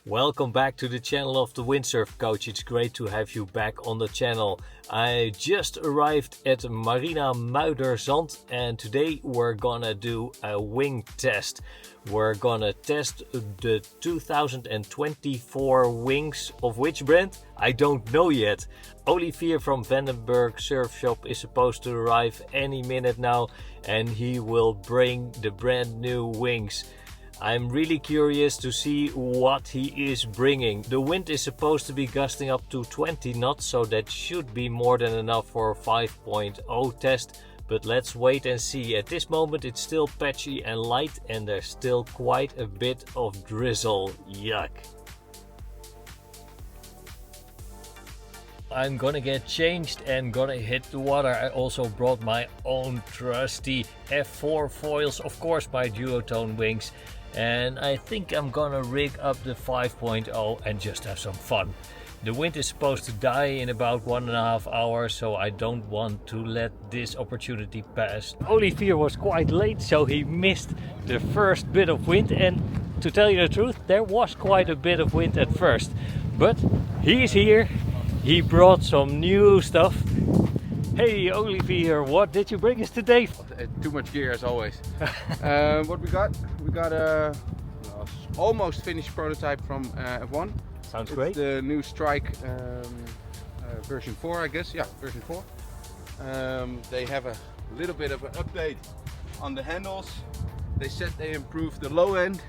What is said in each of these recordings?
Welcome back to the channel of the Windsurf Coach. It's great to have you back on the channel. I just arrived at Marina Muiderzand and today we're gonna do a wing test. We're gonna test the 2024 wings of which brand? I don't know yet. Olivier from Vandenberg Surf Shop is supposed to arrive any minute now and he will bring the brand new wings. I'm really curious to see what he is bringing. The wind is supposed to be gusting up to 20 knots, so that should be more than enough for a 5.0 test. But let's wait and see. At this moment it's still patchy and light and there's still quite a bit of drizzle. Yuck. I'm gonna get changed and gonna hit the water. I also brought my own trusty F4 foils, of course my duotone wings. And I think I'm gonna rig up the 5.0 and just have some fun. The wind is supposed to die in about 1.5 hours, so I don't want to let this opportunity pass. Olivier was quite late, so he missed the first bit of wind, and to tell you the truth, there was quite a bit of wind at first. But he's here, he brought some new stuff. Hey Olivier, what did you bring us today? Too much gear as always. What we got? We got a almost finished prototype from F1. Sounds it's great. The new Strike version 4, I guess. Yeah, version 4. They have a little bit of an update on the handles. They said they improved the low end.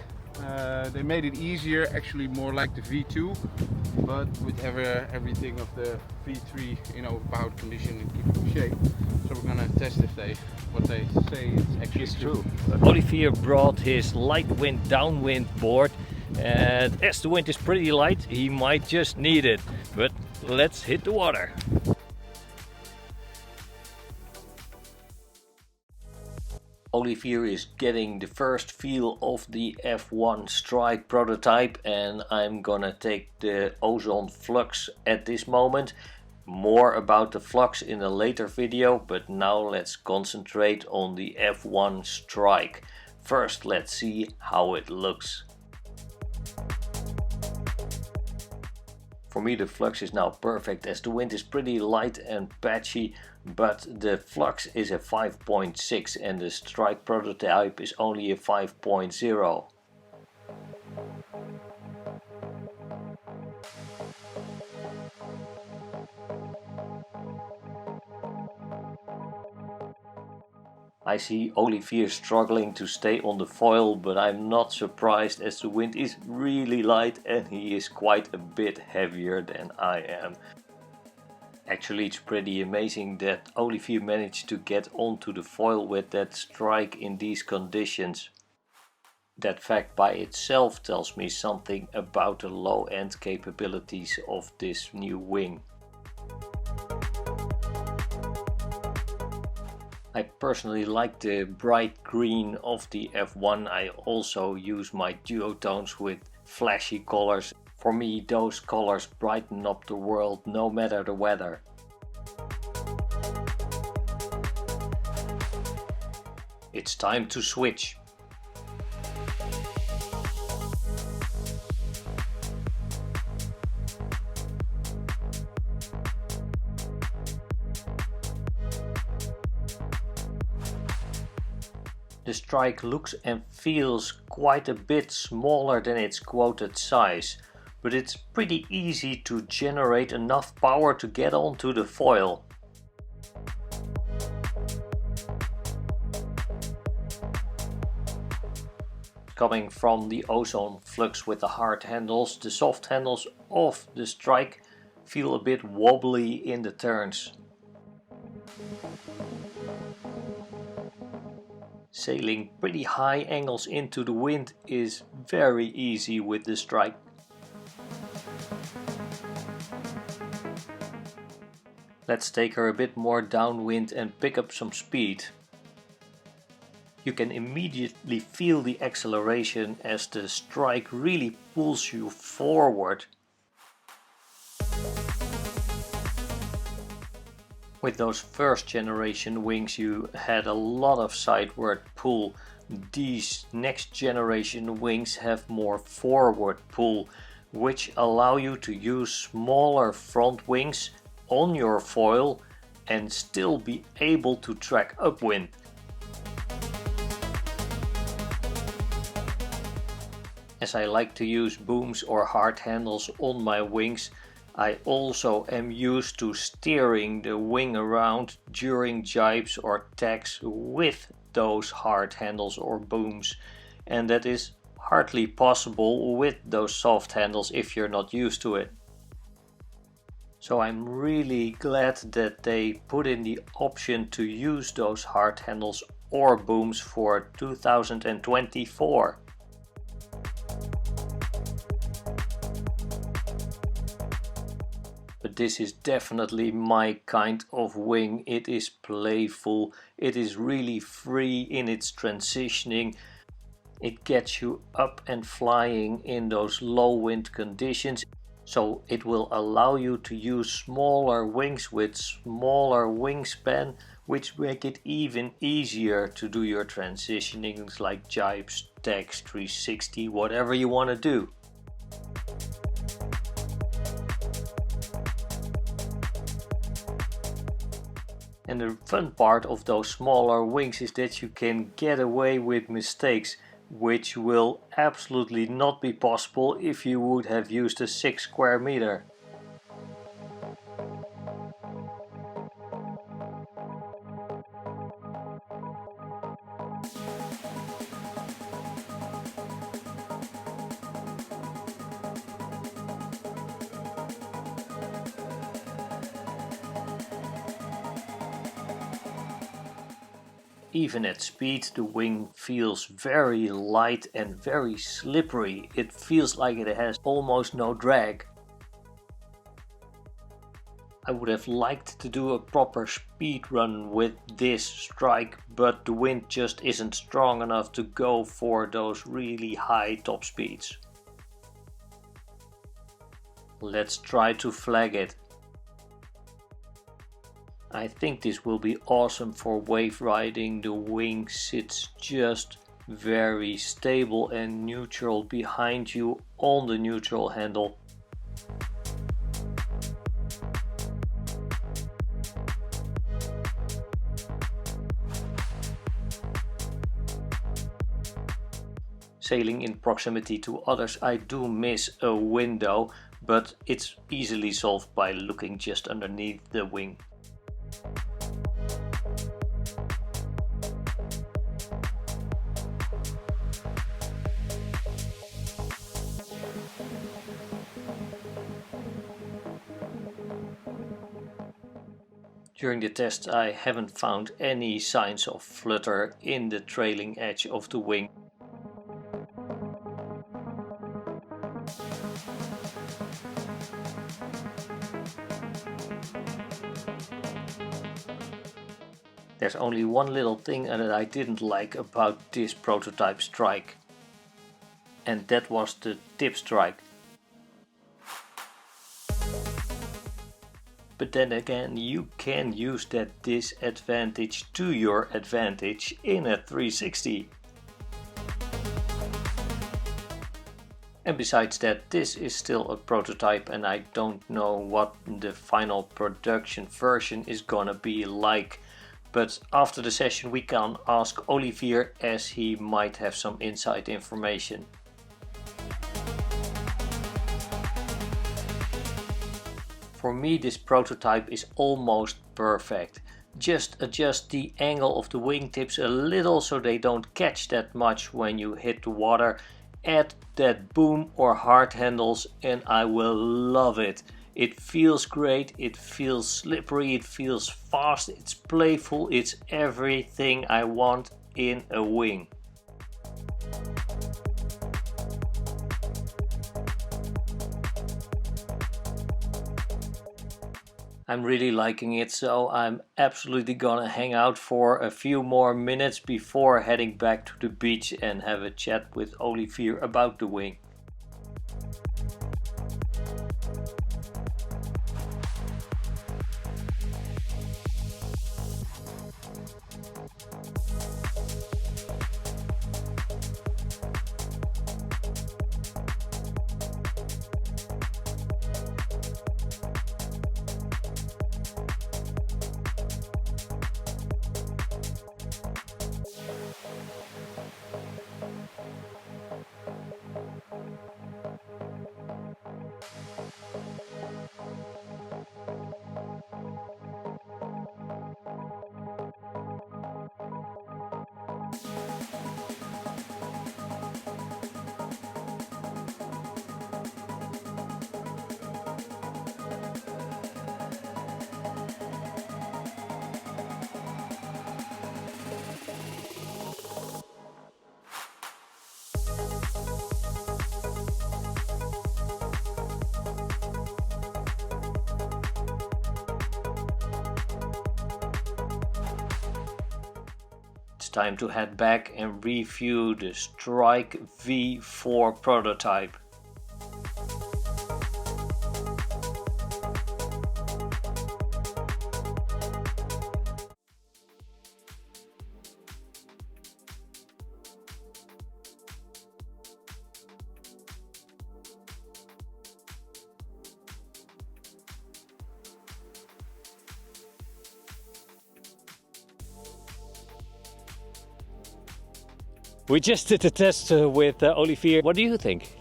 They made it easier, actually more like the V2, but with everything of the V3, you know, powered condition and keep it in shape. So we're gonna test if what they say is actually true. Olivier brought his light wind downwind board, and as the wind is pretty light, he might just need it. But let's hit the water. Olivier is getting the first feel of the F1 Strike prototype, and I'm gonna take the ozone flux at this moment. More about the flux in a later video, but now let's concentrate on the F1 Strike. First, let's see how it looks. For me the flux is now perfect as the wind is pretty light and patchy, but the flux is a 5.6 and the Strike prototype is only a 5.0. I see Olivier struggling to stay on the foil, but I'm not surprised as the wind is really light and he is quite a bit heavier than I am. Actually, it's pretty amazing that Olivier managed to get onto the foil with that Strike in these conditions. That fact by itself tells me something about the low-end capabilities of this new wing. I personally like the bright green of the F1. I also use my duotones with flashy colors. For me, those colors brighten up the world no matter the weather. It's time to switch. The Strike looks and feels quite a bit smaller than its quoted size, but it's pretty easy to generate enough power to get onto the foil. Coming from the ozone flux with the hard handles, the soft handles of the Strike feel a bit wobbly in the turns. Sailing pretty high angles into the wind is very easy with the Strike. Let's take her a bit more downwind and pick up some speed. You can immediately feel the acceleration as the Strike really pulls you forward. With those first generation wings you had a lot of sideward pull. These next generation wings have more forward pull, which allow you to use smaller front wings on your foil and still be able to track upwind. As I like to use booms or hard handles on my wings, I also am used to steering the wing around during jibes or tacks with those hard handles or booms, and that is hardly possible with those soft handles if you're not used to it. So I'm really glad that they put in the option to use those hard handles or booms for 2024. But this is definitely my kind of wing. It is playful, it is really free in its transitioning. It gets you up and flying in those low wind conditions. So it will allow you to use smaller wings with smaller wingspan, which make it even easier to do your transitionings like jibes, tacks, 360, whatever you want to do. And the fun part of those smaller wings is that you can get away with mistakes, which will absolutely not be possible if you would have used a 6 square meter. Even at speed, the wing feels very light and very slippery. It feels like it has almost no drag. I would have liked to do a proper speed run with this strike, but the wind just isn't strong enough to go for those really high top speeds. Let's try to flag it. I think this will be awesome for wave riding. The wing sits just very stable and neutral behind you on the neutral handle. Sailing in proximity to others, I do miss a window, but it's easily solved by looking just underneath the wing. During the test I haven't found any signs of flutter in the trailing edge of the wing. There's only one little thing that I didn't like about this prototype strike, and that was the tip strike. But then again, you can use that disadvantage to your advantage in a 360. And besides that, this is still a prototype and I don't know what the final production version is gonna be like. But after the session we can ask Olivier, as he might have some inside information. For me this prototype is almost perfect. Just adjust the angle of the wingtips a little so they don't catch that much when you hit the water. Add that boom or hard handles and I will love it. It feels great, it feels slippery, it feels fast, it's playful, it's everything I want in a wing. I'm really liking it, so I'm absolutely gonna hang out for a few more minutes before heading back to the beach and have a chat with Olivier about the wing. It's time to head back and review the Strike V4 prototype. We just did a test with Olivier. What do you think?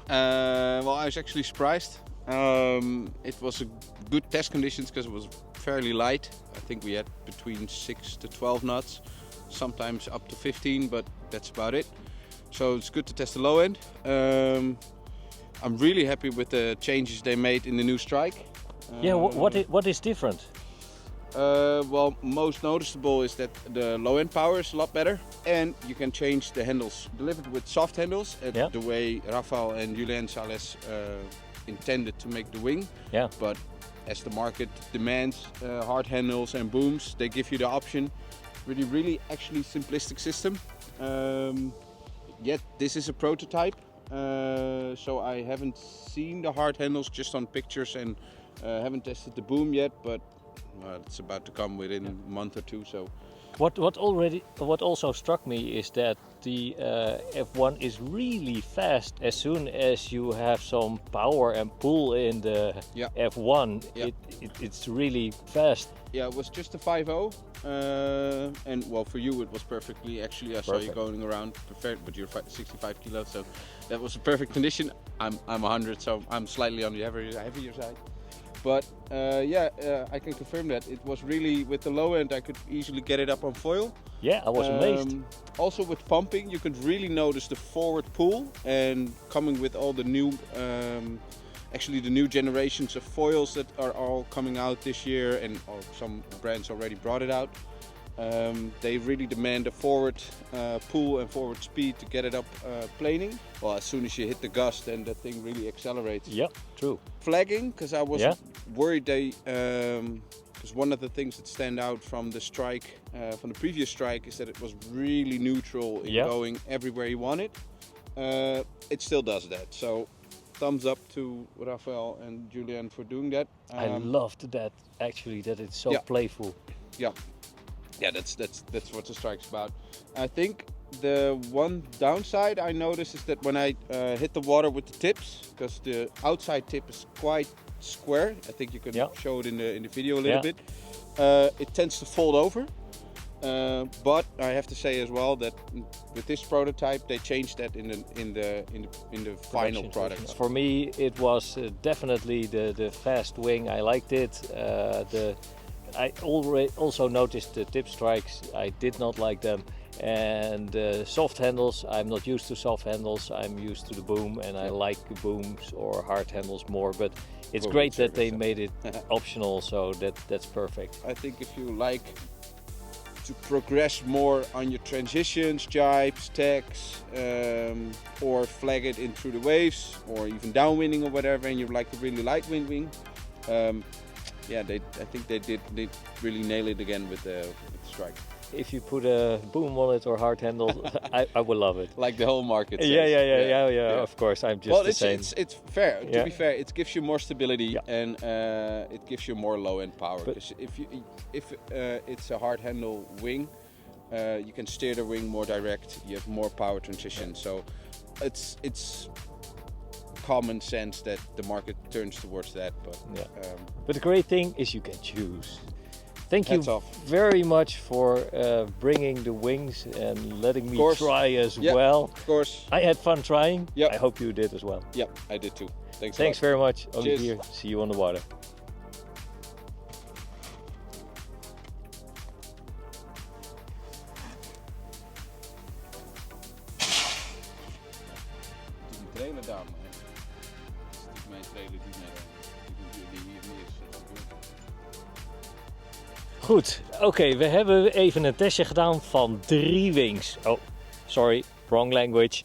Well, I was actually surprised. It was a good test conditions because it was fairly light. I think we had between 6 to 12 knots, sometimes up to 15, but that's about it. So it's good to test the low end. I'm really happy with the changes they made in the new Strike. Yeah, what is different? Well, most noticeable is that the low end power is a lot better, and you can change the handles. Delivered with soft handles, the way Rafael and Julien Sales intended to make the wing. Yeah. But as the market demands hard handles and booms, they give you the option. Really actually simplistic system. Yet this is a prototype, so I haven't seen the hard handles, just on pictures, and haven't tested the boom yet, but it's about to come within a month or two. So What also struck me is that the F1 is really fast. As soon as you have some power and pull in the F1, it's really fast. Yeah, it was just a 5.0, and well, for you it was perfectly. Actually, I saw you going around prepared, but you're 65 kilos, so that was a perfect condition. I'm 100, so I'm slightly on the heavier side. But I can confirm that it was really, with the low end, I could easily get it up on foil. Yeah, I was amazed. Also with pumping, you could really notice the forward pull, and coming with all the new, actually the new generations of foils that are all coming out this year, and some brands already brought it out. They really demand a forward pull and forward speed to get it up planing. Well, as soon as you hit the gust, then that thing really accelerates. Yeah, true. Flagging, because I was worried because one of the things that stand out from the Strike, from the previous Strike, is that it was really neutral in going everywhere you want it. It still does that. So thumbs up to Rafael and Julien for doing that. I loved that, actually, that it's so playful. Yeah, that's what the Strike's about. I think the one downside I noticed is that when I hit the water with the tips, because the outside tip is quite square, I think you can show it in the video a little bit, it tends to fold over. But I have to say as well that with this prototype they changed that in the final product. For me, it was definitely the fast wing. I liked it. I also noticed the tip strikes. I did not like them, and soft handles. I'm not used to soft handles. I'm used to the boom, and I like booms or hard handles more. But it's great that they made it optional, so that's perfect. I think if you like to progress more on your transitions, jibes, tacks, or flag it in through the waves, or even downwinding or whatever, and you like a really light wind wing, I think they really nail it again with the Strike. If you put a boom on it or hard handle, I would love it. Like the whole market says. Yeah. Of course, I'm just the same. It's fair. To be fair, it gives you more stability and it gives you more low-end power. Because if it's a hard handle wing, you can steer the wing more direct. You have more power transition. So it's common sense that the market turns towards that. But the great thing is you can choose. Thank you Hats off. very much for bringing the wings and letting me try as well. Of course. I had fun trying. Yep. I hope you did as well. Yep, I did too. Thanks very much, Olivier. Cheers. See you on the water. mijn trailer die hier neer Goed, oké, we hebben even een testje gedaan van 3 wings. Oh, sorry, wrong language.